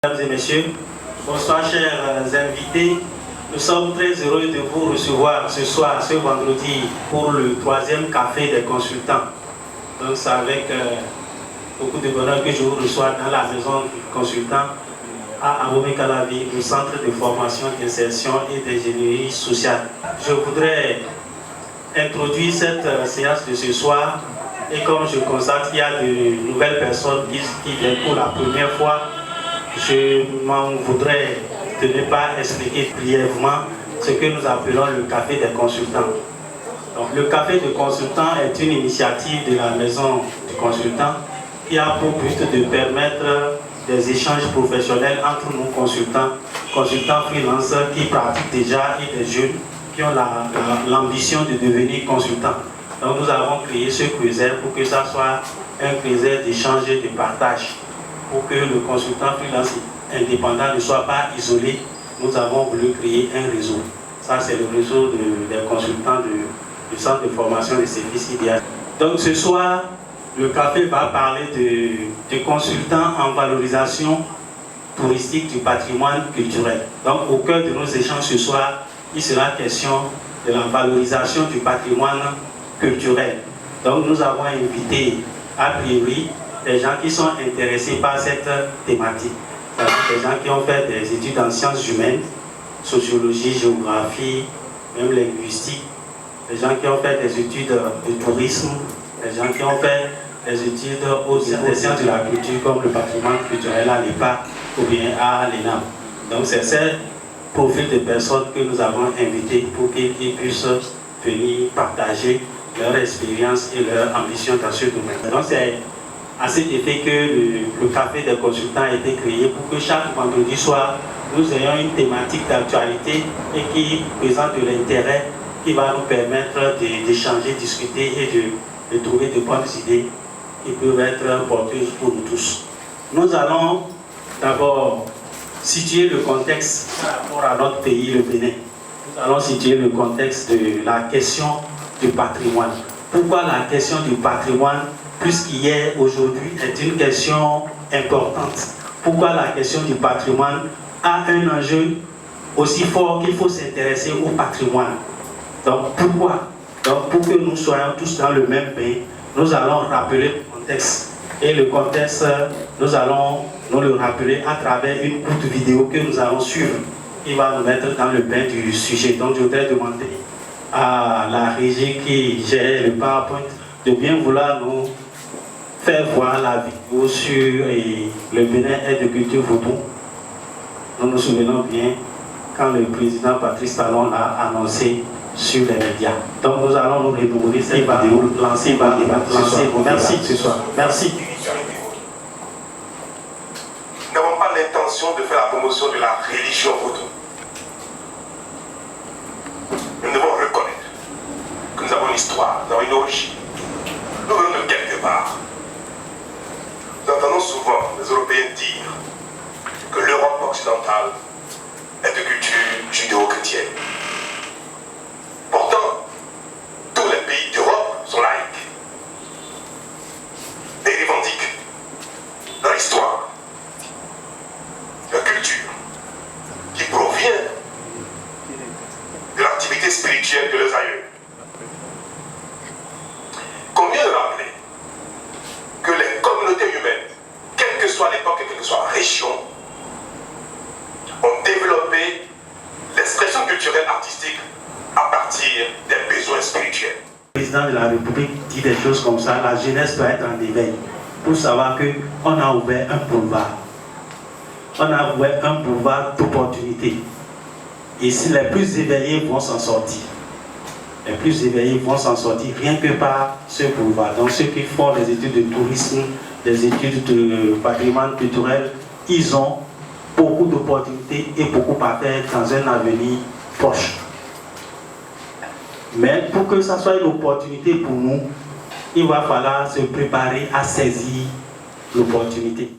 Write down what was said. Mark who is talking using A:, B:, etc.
A: Mesdames et messieurs, bonsoir chers invités. Nous sommes très heureux de vous recevoir ce soir, ce vendredi, pour le 3e café des consultants. Donc c'est avec beaucoup de bonheur que je vous reçois dans la maison du consultant à Abomey-Calavi, au centre de formation, d'insertion et d'ingénierie sociale. Je voudrais introduire cette séance de ce soir et comme je constate qu'il y a de nouvelles personnes qui viennent pour la première fois, je m'en voudrais de ne pas expliquer brièvement ce que nous appelons le café des consultants. Donc, le café des consultants est une initiative de la maison du consultant qui a pour but de permettre des échanges professionnels entre nos consultants freelance qui pratiquent déjà et des jeunes qui ont l'ambition de devenir consultants. Donc nous avons créé ce creuset pour que ça soit un creuset d'échange et de partage. Pour que le consultant freelance indépendant ne soit pas isolé, nous avons voulu créer un réseau. Ça, c'est le réseau des consultants du centre de formation des services IDH. Donc ce soir, le café va parler de consultants en valorisation touristique du patrimoine culturel. Donc au cœur de nos échanges ce soir, il sera question de la valorisation du patrimoine culturel. Donc nous avons invité a priori des gens qui sont intéressés par cette thématique. Des gens qui ont fait des études en sciences humaines, sociologie, géographie, même linguistique. Des gens qui ont fait des études de tourisme, des gens qui ont fait des études des sciences de la culture comme le patrimoine culturel à l'EPA ou bien à l'ENAM. Donc c'est ce profil de personnes que nous avons invités pour qu'ils puissent venir partager leur expérience et leur ambition dans ce domaine. Donc c'est à cet effet que le café des consultants a été créé pour que chaque vendredi soir, nous ayons une thématique d'actualité et qui présente de l'intérêt qui va nous permettre d'échanger, discuter et de trouver de bonnes idées qui peuvent être porteuses pour nous tous. Nous allons d'abord situer le contexte par rapport à notre pays, le Bénin. Nous allons situer le contexte de la question du patrimoine. Pourquoi la question du patrimoine, puisqu'hier, aujourd'hui, est une question importante? Pourquoi la question du patrimoine a un enjeu aussi fort qu'il faut s'intéresser au patrimoine? Donc pourquoi? Donc pour que nous soyons tous dans le même pays, nous allons rappeler le contexte. Et le contexte, nous allons nous le rappeler à travers une courte vidéo que nous allons suivre, qui va nous mettre dans le bain du sujet. Donc je voudrais demander à la régie qui gère le PowerPoint de bien vouloir nous faire voir la vidéo sur le Bénin et de culture photo. Nous nous souvenons bien quand le président Patrice Talon l'a annoncé sur les médias. Donc nous allons nous remémorer cette vidéo lancée par les Merci ce soir. Merci.
B: Nous n'avons pas l'intention de faire la promotion de la religion photo. Nous devons reconnaître que nous avons une histoire, nous avons une origine. Nous venons de quelque part. Nous entendons souvent les Européens dire que l'Europe occidentale est de culture judéo-chrétienne. Pourtant, tous les pays d'Europe sont laïcs et revendiquent leur histoire, leur culture, qui provient de l'activité spirituelle de leurs aïeux. Combien de rappeler que les communautés humaines, quelle que soit l'époque et quelle que soit la région, ont développé l'expression culturelle artistique à partir des besoins spirituels.
A: Le président de la République dit des choses comme ça, la jeunesse doit être en éveil pour savoir qu'on a ouvert un boulevard. On a ouvert un boulevard d'opportunités. Et si les plus éveillés vont s'en sortir, les plus éveillés vont s'en sortir rien que par ce boulevard. Donc ceux qui font des études de tourisme, des études de patrimoine culturel, ils ont beaucoup d'opportunités et beaucoup à faire dans un avenir proche. Mais pour que ça soit une opportunité pour nous, il va falloir se préparer à saisir l'opportunité.